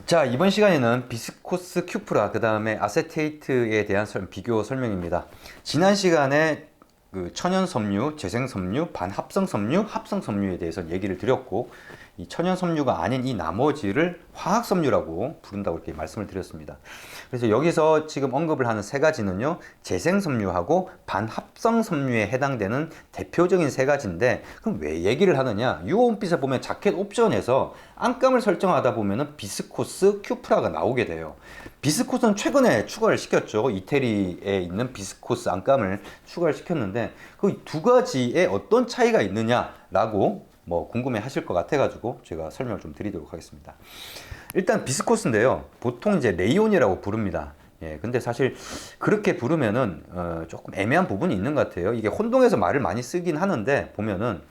자, 이번 시간에는 비스코스 큐프라, 그 다음에 아세테이트에 대한 비교 설명입니다. 지난 시간에 그 천연 섬유, 재생 섬유, 반합성 섬유, 합성 섬유에 대해서 얘기를 드렸고, 이 천연 섬유가 아닌 이 나머지를 화학 섬유라고 부른다고 이렇게 말씀을 드렸습니다. 그래서 여기서 지금 언급을 하는 세 가지는요, 재생 섬유하고 반합성 섬유에 해당되는 대표적인 세 가지인데, 그럼 왜 얘기를 하느냐? 유효원빛에 보면 자켓 옵션에서 안감을 설정하다 보면은 비스코스 큐프라가 나오게 돼요. 비스코스는 최근에 추가를 시켰죠. 이태리에 있는 비스코스 안감을 추가를 시켰는데, 그 두 가지에 어떤 차이가 있느냐라고 궁금해 하실 것 같아가지고 제가 설명을 좀 드리도록 하겠습니다. 일단 비스코스인데요. 보통 이제 레이온이라고 부릅니다. 예, 근데 사실 그렇게 부르면은 조금 애매한 부분이 있는 것 같아요. 이게 혼동해서 말을 많이 쓰긴 하는데 보면은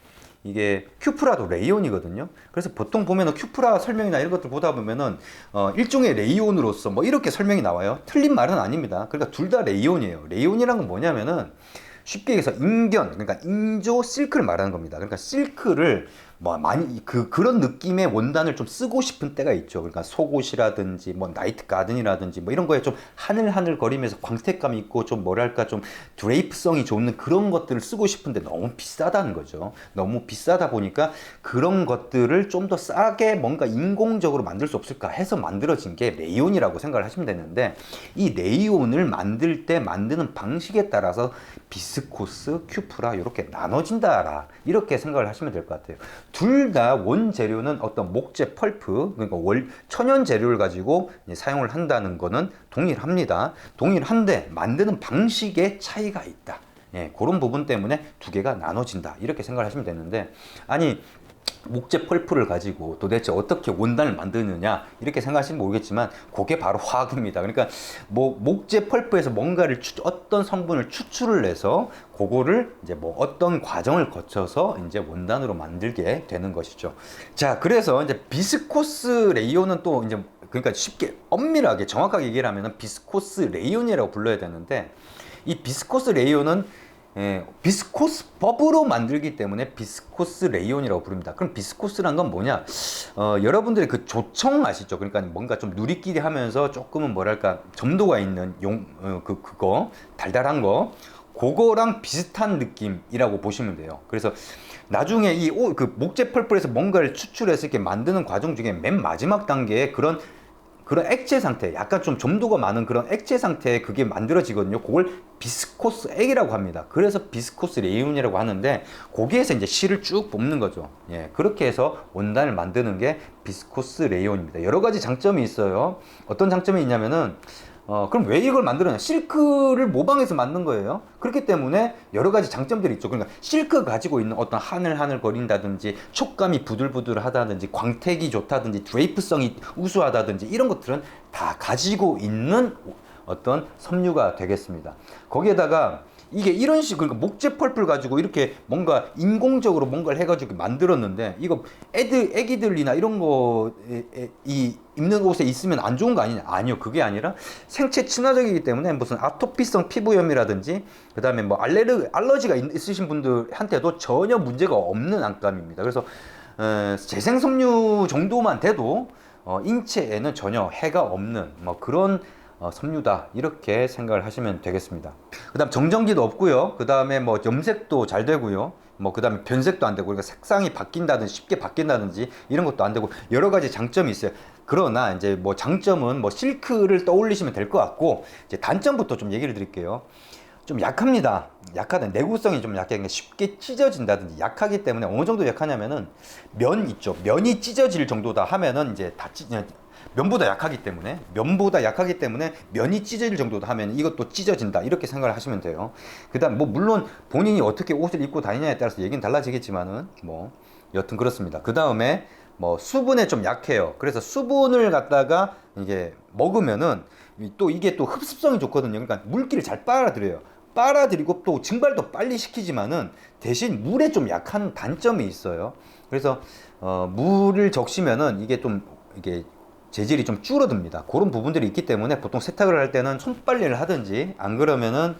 이게 큐프라도 레이온이거든요. 그래서 보통 보면은 큐프라 설명이나 이런 것들 보다 보면은 일종의 레이온으로서 이렇게 설명이 나와요. 틀린 말은 아닙니다. 그러니까 둘 다 레이온이에요. 레이온이란 건 뭐냐면은 쉽게 얘기해서 인견, 그러니까 인조 실크를 말하는 겁니다. 그러니까 실크를 많이 그런 느낌의 원단을 좀 쓰고 싶은 때가 있죠. 그러니까 속옷이라든지 나이트 가든이라든지 이런 거에 좀 하늘하늘 거리면서 광택감이 있고 좀 뭐랄까 좀 드레이프성이 좋은 그런 것들을 쓰고 싶은데 너무 비싸다는 거죠. 너무 비싸다 보니까 그런 것들을 좀 더 싸게 뭔가 인공적으로 만들 수 없을까 해서 만들어진 게 레이온이라고 생각을 하시면 되는데, 이 레이온을 만들 때 만드는 방식에 따라서 비스코스, 큐프라 이렇게 나눠진다, 이렇게 생각을 하시면 될 것 같아요. 둘 다 원재료는 어떤 목재 펄프, 그러니까 천연 재료를 가지고 사용을 한다는 거는 동일합니다. 동일한데 만드는 방식에 차이가 있다. 예, 그런 부분 때문에 두 개가 나눠진다, 이렇게 생각을 하시면 되는데, 아니 목재 펄프를 가지고 도대체 어떻게 원단을 만드느냐 이렇게 생각하시면 모르겠지만 그게 바로 화학입니다. 그러니까 목재 펄프에서 뭔가를 어떤 성분을 추출을 해서 그거를 이제 어떤 과정을 거쳐서 이제 원단으로 만들게 되는 것이죠. 자, 그래서 이제 비스코스 레이온은 또 이제 그러니까 쉽게 엄밀하게 정확하게 얘기를 하면은 비스코스 레이온이라고 불러야 되는데, 이 비스코스 레이온은 비스코스 법으로 만들기 때문에 비스코스 레이온이라고 부릅니다. 그럼 비스코스란 건 뭐냐? 여러분들이 그 조청 아시죠? 그러니까 뭔가 좀 누리끼리 하면서 조금은 뭐랄까 점도가 있는 그거 달달한 거, 그거랑 비슷한 느낌이라고 보시면 돼요. 그래서 나중에 그 목재 펄프에서 뭔가를 추출해서 이렇게 만드는 과정 중에 맨 마지막 단계에 그런 액체 상태, 약간 좀 점도가 많은 그런 액체 상태에 그게 만들어지거든요. 그걸 비스코스 액이라고 합니다. 그래서 비스코스 레이온이라고 하는데, 거기에서 이제 실을 쭉 뽑는 거죠. 예, 그렇게 해서 원단을 만드는 게 비스코스 레이온입니다. 여러 가지 장점이 있어요. 어떤 장점이 있냐면은 그럼 왜 이걸 만들었냐? 실크를 모방해서 만든 거예요. 그렇기 때문에 여러 가지 장점들이 있죠. 그러니까 실크 가지고 있는 어떤 하늘하늘 거린다든지, 촉감이 부들부들하다든지, 광택이 좋다든지, 드레이프성이 우수하다든지, 이런 것들은 다 가지고 있는 어떤 섬유가 되겠습니다. 거기에다가 이게 이런 그러니까 목재 펄프를 가지고 이렇게 뭔가 인공적으로 뭔가를 해가지고 만들었는데, 이거 애기들이나 이런 거 입는 옷에 있으면 안 좋은 거 아니냐? 아니요, 그게 아니라 생체 친화적이기 때문에 무슨 아토피성 피부염이라든지, 그 다음에 알러지가 있으신 분들한테도 전혀 문제가 없는 안감입니다. 그래서 재생섬유 정도만 돼도 인체에는 전혀 해가 없는 그런 섬유다, 이렇게 생각을 하시면 되겠습니다. 그 다음 정전기도 없고요. 그 다음에 염색도 잘 되고요. 그 다음에 변색도 안 되고, 그러니까 색상이 바뀐다든지 쉽게 바뀐다든지 이런 것도 안 되고, 여러 가지 장점이 있어요. 그러나 이제 장점은 실크를 떠올리시면 될 것 같고, 이제 단점부터 좀 얘기를 드릴게요. 좀 약합니다. 약하다. 내구성이 좀 약해. 쉽게 찢어진다든지, 약하기 때문에 어느 정도 약하냐면은 면 있죠. 면이 찢어질 정도다 하면은 이제 면보다 약하기 때문에 면이 찢어질 정도다 하면 이것도 찢어진다, 이렇게 생각을 하시면 돼요. 그 다음 물론 본인이 어떻게 옷을 입고 다니냐에 따라서 얘기는 달라지겠지만은 여튼 그렇습니다. 그 다음에 수분에 좀 약해요. 그래서 수분을 갖다가 이게 먹으면은 또 이게 또 흡습성이 좋거든요. 그러니까 물기를 잘 빨아들이고 또 증발도 빨리 시키지만은 대신 물에 좀 약한 단점이 있어요. 그래서 물을 적시면은 이게 재질이 좀 줄어듭니다. 그런 부분들이 있기 때문에 보통 세탁을 할 때는 손빨래를 하든지, 안 그러면은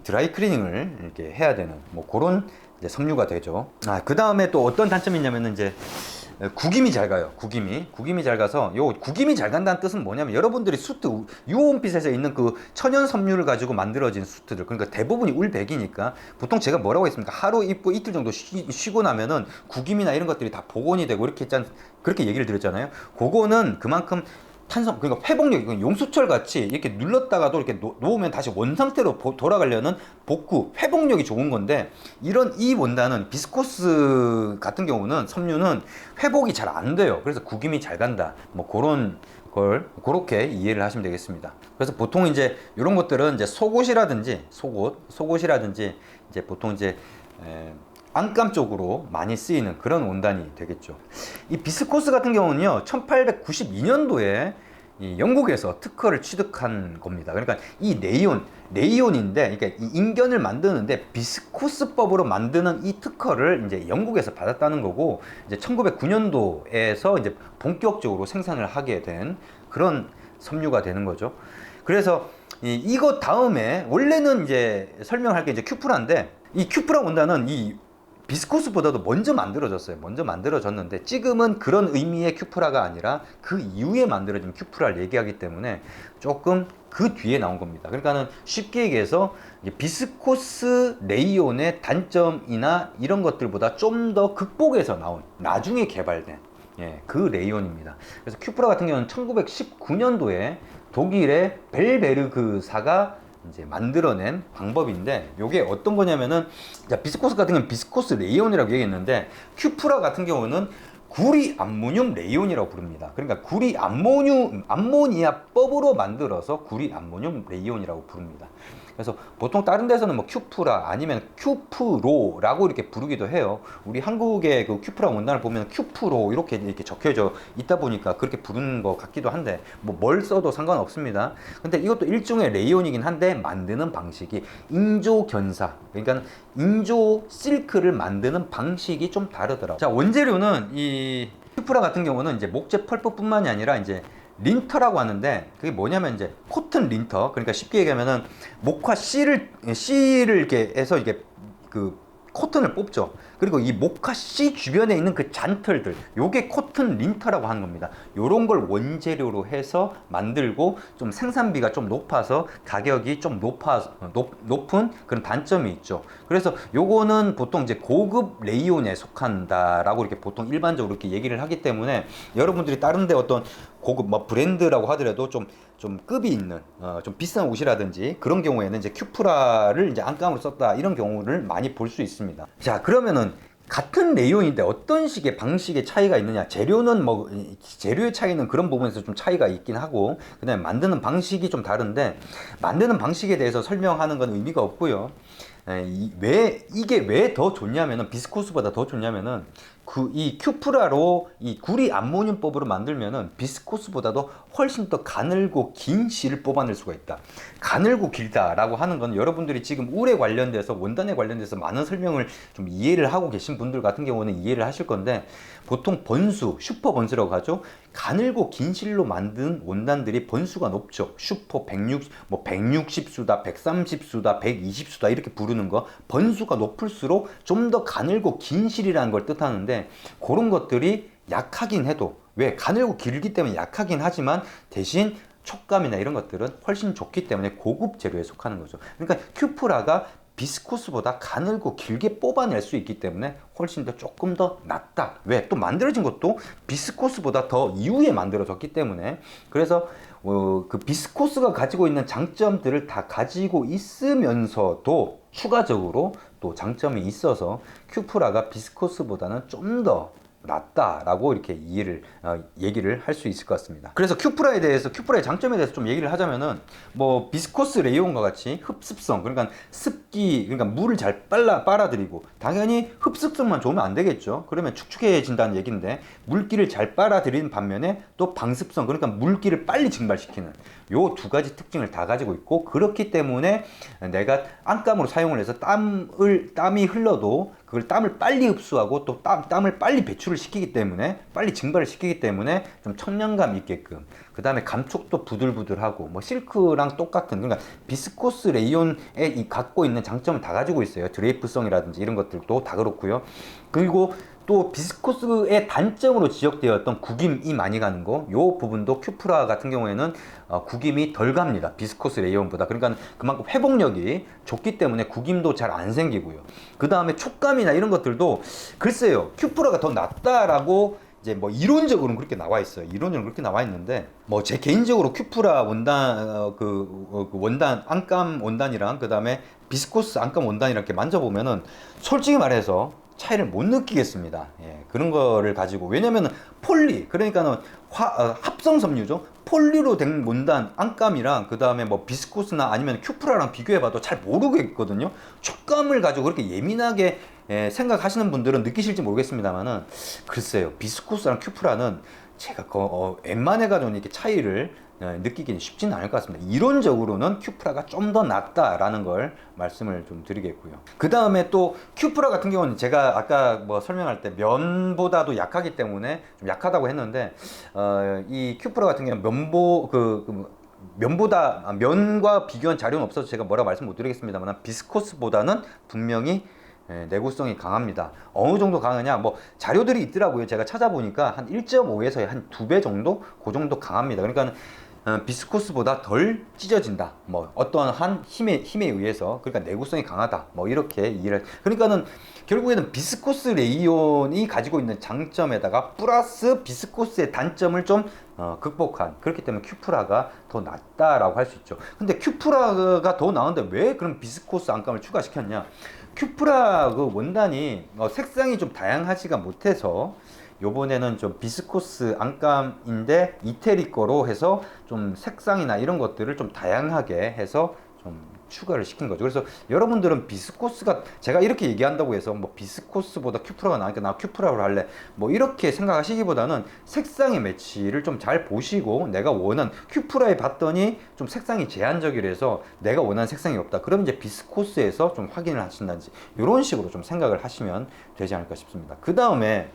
드라이 클리닝을 이렇게 해야 되는 그런 이제 섬유가 되죠. 그 다음에 또 어떤 단점이 있냐면은 이제 구김이 잘 가요. 구김이 잘 가서 요 구김이 잘 간다는 뜻은 뭐냐면 여러분들이 수트 유홈핏에서 있는 그 천연 섬유를 가지고 만들어진 수트들 그러니까 대부분이 울백이니까 보통 제가 뭐라고 했습니까? 하루 입고 이틀 정도 쉬고 나면은 구김이나 이런 것들이 다 복원이 되고 이렇게 그렇게 얘기를 드렸잖아요. 그거는 그만큼 탄성 그러니까 회복력 용수철 같이 이렇게 눌렀다가도 이렇게 놓으면 다시 원 상태로 돌아가려는 복구 회복력이 좋은 건데 이런 이 원단은 비스코스 같은 경우는 섬유는 회복이 잘 안 돼요. 그래서 구김이 잘 간다. 뭐 그런 걸 그렇게 이해를 하시면 되겠습니다. 그래서 보통 이제 이런 것들은 이제 속옷이라든지 이제 보통 이제 안감 쪽으로 많이 쓰이는 그런 원단이 되겠죠. 이 비스코스 같은 경우는요 1892년도에 이 영국에서 특허를 취득한 겁니다. 그러니까 이 레이온인데 그러니까 이 인견을 만드는데 비스코스법으로 만드는 이 특허를 이제 영국에서 받았다는 거고 이제 1909년도에서 이제 본격적으로 생산을 하게 된 그런 섬유가 되는 거죠. 그래서 이거 다음에 원래는 이제 설명할 게 이제 큐프라인데 이 큐프라 원단은 이 비스코스보다도 먼저 만들어졌는데 지금은 그런 의미의 큐프라가 아니라 그 이후에 만들어진 큐프라를 얘기하기 때문에 조금 그 뒤에 나온 겁니다. 그러니까는 쉽게 얘기해서 비스코스 레이온의 단점이나 이런 것들보다 좀 더 극복해서 나온 나중에 개발된 그 레이온입니다. 그래서 큐프라 같은 경우는 1919년도에 독일의 벨베르그사가 이제 만들어낸 방법인데 이게 어떤 거냐면은 비스코스 같은 경우는 비스코스 레이온이라고 얘기했는데 큐프라 같은 경우는 구리 암모늄 레이온이라고 부릅니다. 그러니까 구리 암모니아법으로 만들어서 구리 암모늄 레이온이라고 부릅니다. 그래서 보통 다른 데서는 뭐 큐프라 아니면 큐프로라고 이렇게 부르기도 해요. 우리 한국의 그 큐프라 원단을 보면 큐프로 이렇게 적혀져 있다 보니까 그렇게 부르는 것 같기도 한데 뭐 뭘 써도 상관없습니다. 근데 이것도 일종의 레이온이긴 한데 만드는 방식이 인조견사 그러니까 인조 실크를 만드는 방식이 좀 다르더라고요. 자, 원재료는 이 큐프라 같은 경우는 이제 목재 펄프뿐만이 아니라 이제 린터라고 하는데 그게 뭐냐면 이제 코튼 린터 그러니까 쉽게 얘기하면은 목화 씨를 이렇게 해서 이게 그 코튼을 뽑죠. 그리고 이 목화 씨 주변에 있는 그 잔털들 요게 코튼 린터라고 하는 겁니다. 요런 걸 원재료로 해서 만들고 좀 생산비가 좀 높아서 가격이 좀 높은 그런 단점이 있죠. 그래서 요거는 보통 이제 고급 레이온에 속한다라고 이렇게 보통 일반적으로 이렇게 얘기를 하기 때문에 여러분들이 다른 데 어떤 고급 뭐 브랜드라고 하더라도 좀 급이 있는 좀 비싼 옷이라든지 그런 경우에는 이제 큐프라를 이제 안감으로 썼다 이런 경우를 많이 볼 수 있습니다. 자, 그러면은 같은 레이온인데 어떤 식의 방식의 차이가 있느냐? 재료는 뭐 재료의 차이는 그런 부분에서 좀 차이가 있긴 하고 그다음에 만드는 방식이 좀 다른데 만드는 방식에 대해서 설명하는 건 의미가 없고요. 이게 왜 더 좋냐면은 비스코스보다 더 좋냐면은 이 큐프라로 이 구리 암모늄법으로 만들면은 비스코스보다도 훨씬 더 가늘고 긴 실을 뽑아낼 수가 있다. 가늘고 길다라고 하는 건 여러분들이 지금 울에 관련돼서 원단에 관련돼서 많은 설명을 좀 이해를 하고 계신 분들 같은 경우는 이해를 하실 건데 보통 번수, 슈퍼 번수라고 하죠. 가늘고 긴 실로 만든 원단들이 번수가 높죠. 슈퍼 160수다, 130수다, 120수다 이렇게 부르는 거 번수가 높을수록 좀 더 가늘고 긴 실이라는 걸 뜻하는데 그런 것들이 약하긴 해도 왜 가늘고 길기 때문에 약하긴 하지만 대신 촉감이나 이런 것들은 훨씬 좋기 때문에 고급 재료에 속하는 거죠. 그러니까 큐프라가 비스코스보다 가늘고 길게 뽑아낼 수 있기 때문에 훨씬 더 조금 더 낫다. 왜? 또 만들어진 것도 비스코스보다 더 이후에 만들어졌기 때문에 그래서 그 비스코스가 가지고 있는 장점들을 다 가지고 있으면서도 추가적으로 또 장점이 있어서 큐프라가 비스코스보다는 좀 더 낫다라고 이렇게 얘기를 할 수 있을 것 같습니다. 그래서 큐프라의 장점에 대해서 좀 얘기를 하자면은 뭐 비스코스 레이온과 같이 흡습성 그러니까 습기 그러니까 물을 잘 빨아들이고 당연히 흡습성만 좋으면 안 되겠죠. 그러면 축축해진다는 얘기인데 물기를 잘 빨아들이는 반면에 또 방습성 그러니까 물기를 빨리 증발시키는 요 두 가지 특징을 다 가지고 있고 그렇기 때문에 내가 안감으로 사용을 해서 땀이 흘러도 그걸 땀을 빨리 흡수하고 또 땀을 빨리 배출을 시키기 때문에 빨리 증발을 시키기 때문에 좀 청량감 있게끔 그 다음에 감촉도 부들부들하고 뭐 실크랑 똑같은 그러니까 비스코스 레이온에 갖고 있는 장점을 다 가지고 있어요. 드레이프성이라든지 이런 것들도 다 그렇고요. 그리고 또 비스코스의 단점으로 지적되었던 구김이 많이 가는 거, 요 부분도 큐프라 같은 경우에는 구김이 덜 갑니다. 비스코스 레이온보다. 그러니까 그만큼 회복력이 좋기 때문에 구김도 잘 안 생기고요. 그 다음에 촉감이나 이런 것들도 글쎄요, 큐프라가 더 낫다라고 이제 뭐 이론적으로는 그렇게 나와 있어요. 이론적으로 그렇게 나와 있는데 뭐 제 개인적으로 큐프라 원단 그 원단 안감 원단이랑 그 다음에 비스코스 안감 원단이랑 이렇게 만져보면은 솔직히 말해서 차이를 못 느끼겠습니다. 예, 그런 거를 가지고. 왜냐면은 폴리, 그러니까는 합성 섬유죠. 폴리로 된 원단 안감이랑 그 다음에 뭐 비스코스나 아니면 큐프라랑 비교해봐도 잘 모르겠거든요. 촉감을 가지고 그렇게 예민하게 생각하시는 분들은 느끼실지 모르겠습니다만은 글쎄요, 비스코스랑 큐프라는 제가 웬만해가지고 이렇게 차이를 느끼기는 쉽지는 않을 것 같습니다. 이론적으로는 큐프라가 좀 더 낫다라는 걸 말씀을 좀 드리겠고요. 그 다음에 또 큐프라 같은 경우는 제가 아까 뭐 설명할 때 면보다도 약하기 때문에 좀 약하다고 했는데 이 큐프라 같은 경우는 면과 비교한 자료는 없어서 제가 뭐라 말씀 못 드리겠습니다만 비스코스보다는 분명히 내구성이 강합니다. 어느 정도 강하냐? 뭐 자료들이 있더라고요. 제가 찾아보니까 한 1.5에서 한 2배 정도? 그 정도 강합니다. 그러니까 비스코스보다 덜 찢어진다. 뭐 어떠한 힘에 의해서, 그러니까 내구성이 강하다. 뭐 이렇게 이해를. 그러니까는 결국에는 비스코스 레이온이 가지고 있는 장점에다가 플러스 비스코스의 단점을 좀 극복한, 그렇기 때문에 큐프라가 더 낫다라고 할 수 있죠. 근데 큐프라가 더 나은데 왜 그럼 비스코스 안감을 추가시켰냐? 큐프라 그 원단이 색상이 좀 다양하지가 못해서 요번에는 좀 비스코스 안감인데 이태리 거로 해서 좀 색상이나 이런 것들을 좀 다양하게 해서 좀 추가를 시킨 거죠. 그래서 여러분들은 비스코스가, 제가 이렇게 얘기한다고 해서 뭐 비스코스보다 큐프라가 나으니까 나 큐프라로 할래 뭐 이렇게 생각하시기보다는 색상의 매치를 좀 잘 보시고, 내가 원하는 큐프라에 봤더니 좀 색상이 제한적이라서 내가 원하는 색상이 없다, 그럼 이제 비스코스에서 좀 확인을 하신다든지 이런 식으로 좀 생각을 하시면 되지 않을까 싶습니다. 그 다음에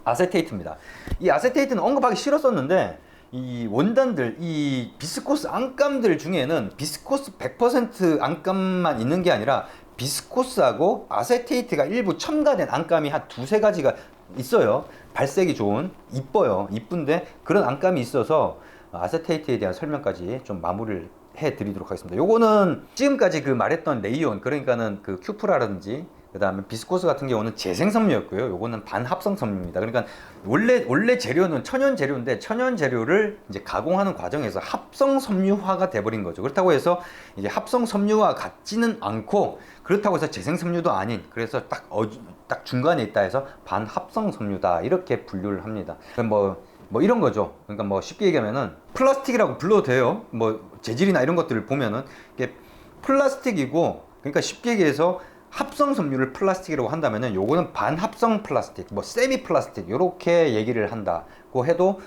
아세테이트입니다. 이 아세테이트는 언급하기 싫었었는데 이 원단들, 이 비스코스 안감들 중에는 비스코스 100% 안감만 있는 게 아니라 비스코스하고 아세테이트가 일부 첨가된 안감이 한 두세 가지가 있어요. 발색이 좋은, 이뻐요. 이쁜데 그런 안감이 있어서 아세테이트에 대한 설명까지 좀 마무리를 해 드리도록 하겠습니다. 요거는 지금까지 그 말했던 레이온, 그러니까는 그 큐프라라든지 그 다음에 비스코스 같은 경우는 재생 섬유였고요. 요거는 반합성 섬유입니다. 그러니까 원래 재료는 천연 재료인데 천연 재료를 이제 가공하는 과정에서 합성 섬유화가 돼버린 거죠. 그렇다고 해서 이제 합성 섬유와 같지는 않고, 그렇다고 해서 재생 섬유도 아닌, 그래서 딱 중간에 있다 해서 반합성 섬유다, 이렇게 분류를 합니다. 뭐 이런 거죠. 그러니까 뭐 쉽게 얘기하면은 플라스틱이라고 불러도 돼요. 뭐 재질이나 이런 것들을 보면은 이게 플라스틱이고, 그러니까 쉽게 얘기해서 합성 섬유를 플라스틱이라고 한다면은 요거는 반합성 플라스틱, 뭐 세미 플라스틱, 요렇게 얘기를 한다고 해도,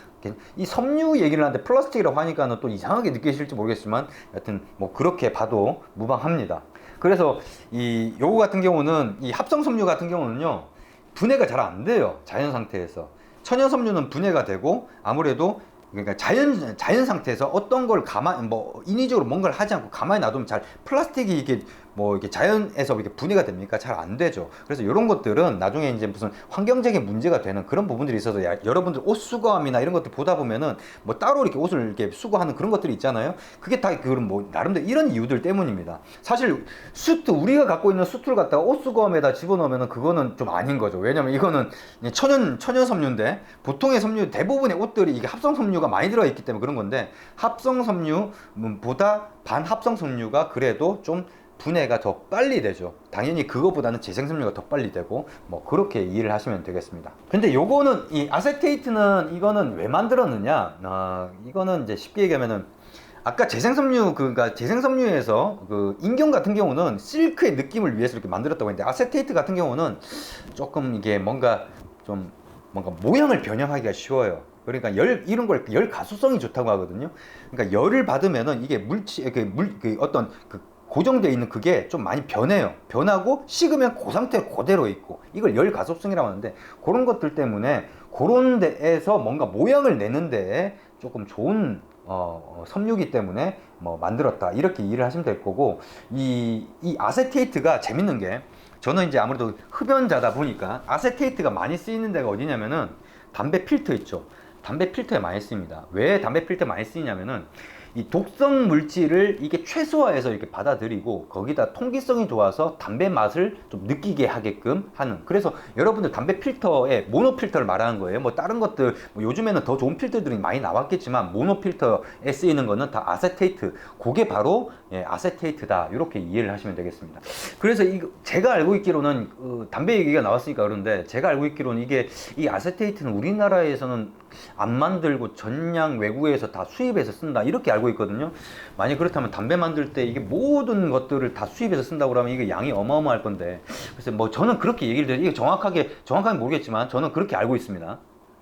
이 섬유 얘기를 하는데 플라스틱이라고 하니까는 또 이상하게 느끼실지 모르겠지만 여하튼 뭐 그렇게 봐도 무방합니다. 그래서 요거 같은 경우는, 이 합성 섬유 같은 경우는요 분해가 잘 안 돼요. 자연 상태에서. 천연 섬유는 분해가 되고, 아무래도 그러니까 자연 상태에서 어떤 걸 인위적으로 뭔가를 하지 않고 가만히 놔두면 잘 플라스틱이 이렇게 자연에서 이렇게 분해가 됩니까? 잘 안 되죠. 그래서 이런 것들은 나중에 이제 무슨 환경적인 문제가 되는 그런 부분들이 있어서, 여러분들 옷 수거함이나 이런 것들 보다 보면은 뭐 따로 이렇게 옷을 이렇게 수거하는 그런 것들이 있잖아요. 그게 다 그런 뭐 나름대로 이런 이유들 때문입니다. 사실 우리가 갖고 있는 수트를 갖다가 옷 수거함에다 집어넣으면은 그거는 좀 아닌 거죠. 왜냐면 이거는 천연 섬유인데, 보통의 섬유 대부분의 옷들이 이게 합성 섬유가 많이 들어가 있기 때문에 그런 건데, 합성 섬유보다 반합성 섬유가 그래도 좀 분해가 더 빨리 되죠. 당연히 그거보다는 재생섬유가 더 빨리 되고, 뭐 그렇게 이해를 하시면 되겠습니다. 근데 요거는, 이 아세테이트는 이거는 왜 만들었느냐, 이거는 이제 쉽게 얘기하면은 아까 재생섬유, 그러니까 재생섬유에서 그 인경 같은 경우는 실크의 느낌을 위해서 이렇게 만들었다고 했는데, 아세테이트 같은 경우는 조금 이게 뭔가 모양을 변형하기가 쉬워요. 그러니까 이런 걸 열 가수성이 좋다고 하거든요. 그러니까 열을 받으면은 이게 어떤 고정되어 있는 그게 좀 많이 변해요. 변하고 식으면 그 상태 그대로 있고, 이걸 열 가속성이라고 하는데, 그런 것들 때문에 그런 데에서 뭔가 모양을 내는 데에 조금 좋은 섬유기 때문에 뭐 만들었다 이렇게 이해를 하시면 될 거고, 이 아세테이트가 재밌는 게, 저는 이제 아무래도 흡연자다 보니까 아세테이트가 많이 쓰이는 데가 어디냐면은 담배 필터 있죠. 담배 필터에 많이 쓰입니다. 왜 담배 필터에 많이 쓰이냐면은 이 독성 물질을 이게 최소화해서 이렇게 받아들이고 거기다 통기성이 좋아서 담배 맛을 좀 느끼게 하게끔 하는, 그래서 여러분들 담배 필터에 모노 필터를 말하는 거예요. 뭐 다른 것들 뭐 요즘에는 더 좋은 필터들이 많이 나왔겠지만 모노 필터에 쓰이는 거는 다 아세테이트, 그게 바로 아세테이트다 이렇게 이해를 하시면 되겠습니다. 그래서 제가 알고 있기로는 담배 얘기가 나왔으니까 그런데, 제가 알고 있기로는 이 아세테이트는 우리나라에서는 안 만들고 전량 외국에서 다 수입해서 쓴다 이렇게 알고 있거든요. 만약 그렇다면 담배 만들 때 이게 모든 것들을 다 수입해서 쓴다고 그러면 이게 양이 어마어마할 건데, 그래서 뭐 저는 그렇게 얘기를 드려요. 이게 정확하게 모르겠지만 저는 그렇게 알고 있습니다.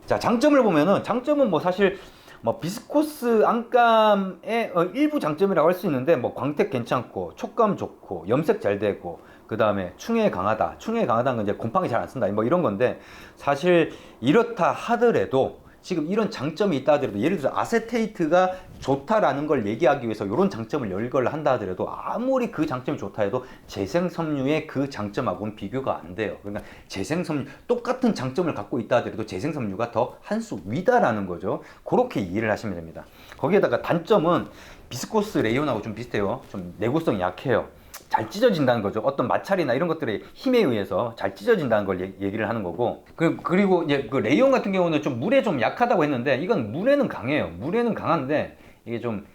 자, 장점을 보면은, 장점은 뭐 사실 뭐 비스코스 안감의 일부 장점이라고 할 수 있는데, 뭐 광택 괜찮고 촉감 좋고 염색 잘 되고, 그 다음에 충해 강하다. 충해 강하다는 건 이제 곰팡이 잘 안 쓴다 뭐 이런 건데, 사실 이렇다 하더라도 지금 이런 장점이 있다 하더라도, 예를 들어 아세테이트가 좋다라는 걸 얘기하기 위해서 이런 장점을 열거를 한다 하더라도, 아무리 그 장점이 좋다 해도 재생섬유의 그 장점하고는 비교가 안 돼요. 그러니까 재생섬유, 똑같은 장점을 갖고 있다 하더라도 재생섬유가 더 한 수 위다라는 거죠. 그렇게 이해를 하시면 됩니다. 거기에다가 단점은 비스코스 레이온하고 좀 비슷해요. 좀 내구성이 약해요. 잘 찢어진다는 거죠. 어떤 마찰이나 이런 것들의 힘에 의해서 잘 찢어진다는 걸 얘기를 하는 거고, 그리고 이제 그 레이온 같은 경우는 좀 물에 좀 약하다고 했는데, 이건 물에는 강해요. 물에는 강한데 이게 좀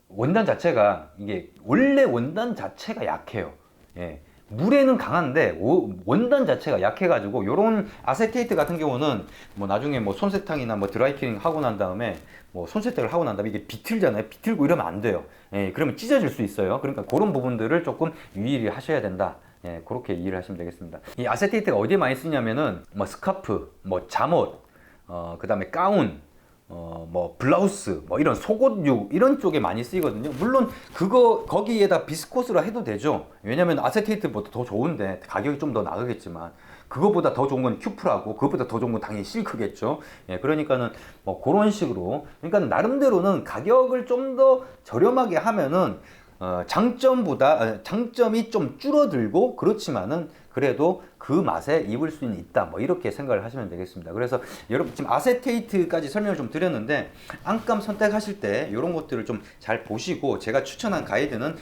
원단 자체가, 이게 원래 원단 자체가 약해요. 예. 물에는 강한데 원단 자체가 약해가지고, 요런 아세테이트 같은 경우는 뭐 나중에 뭐 손세탁이나 뭐 드라이클닝 하고 난 다음에, 뭐 손세탁을 하고 난 다음에 이게 비틀잖아요. 비틀고 이러면 안 돼요. 예, 그러면 찢어질 수 있어요. 그러니까 그런 부분들을 조금 유의를 하셔야 된다. 예, 그렇게 이해를 하시면 되겠습니다. 이 아세테이트가 어디에 많이 쓰냐면은 뭐 스카프, 뭐 잠옷, 그 다음에 가운, 뭐 블라우스, 뭐 이런 속옷류 이런 쪽에 많이 쓰이거든요. 물론 거기에다 비스코스로 해도 되죠. 왜냐면 아세테이트보다 더 좋은데 가격이 좀 더 나가겠지만, 그거보다 더 좋은 건 큐프라고, 그것보다 더 좋은 건 당연히 실크겠죠. 예, 그러니까는 뭐 그런 식으로, 그러니까 나름대로는 가격을 좀 더 저렴하게 하면은 장점이 좀 줄어들고, 그렇지만은 그래도 그 맛에 입을 수는 있다, 뭐 이렇게 생각을 하시면 되겠습니다. 그래서 여러분 지금 아세테이트까지 설명을 좀 드렸는데, 안감 선택하실 때 이런 것들을 좀 잘 보시고, 제가 추천한 가이드는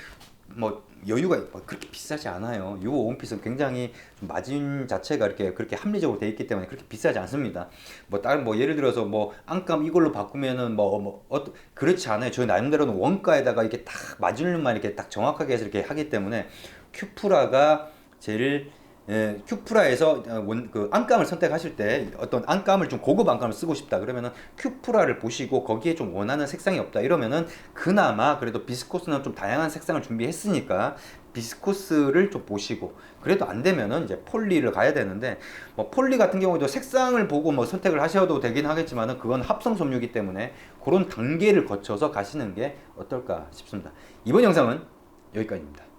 뭐 여유가 그렇게 비싸지 않아요. 이 원피스는 굉장히 좀 마진 자체가 그렇게 합리적으로 돼 있기 때문에 그렇게 비싸지 않습니다. 뭐 다른 뭐 예를 들어서 뭐 안감 이걸로 바꾸면은 그렇지 않아요. 저희 나름대로는 원가에다가 이렇게 딱 마진율만 이렇게 딱 정확하게 해서 이렇게 하기 때문에, 큐프라가 제일, 큐프라에서 그 안감을 선택하실 때, 어떤 안감을 좀 고급 안감을 쓰고 싶다 그러면은 큐프라를 보시고, 거기에 좀 원하는 색상이 없다 이러면은, 그나마 그래도 비스코스는 좀 다양한 색상을 준비했으니까 비스코스를 좀 보시고, 그래도 안 되면은 이제 폴리를 가야 되는데, 뭐 폴리 같은 경우도 색상을 보고 뭐 선택을 하셔도 되긴 하겠지만은, 그건 합성 섬유이기 때문에 그런 단계를 거쳐서 가시는 게 어떨까 싶습니다. 이번 영상은 여기까지입니다.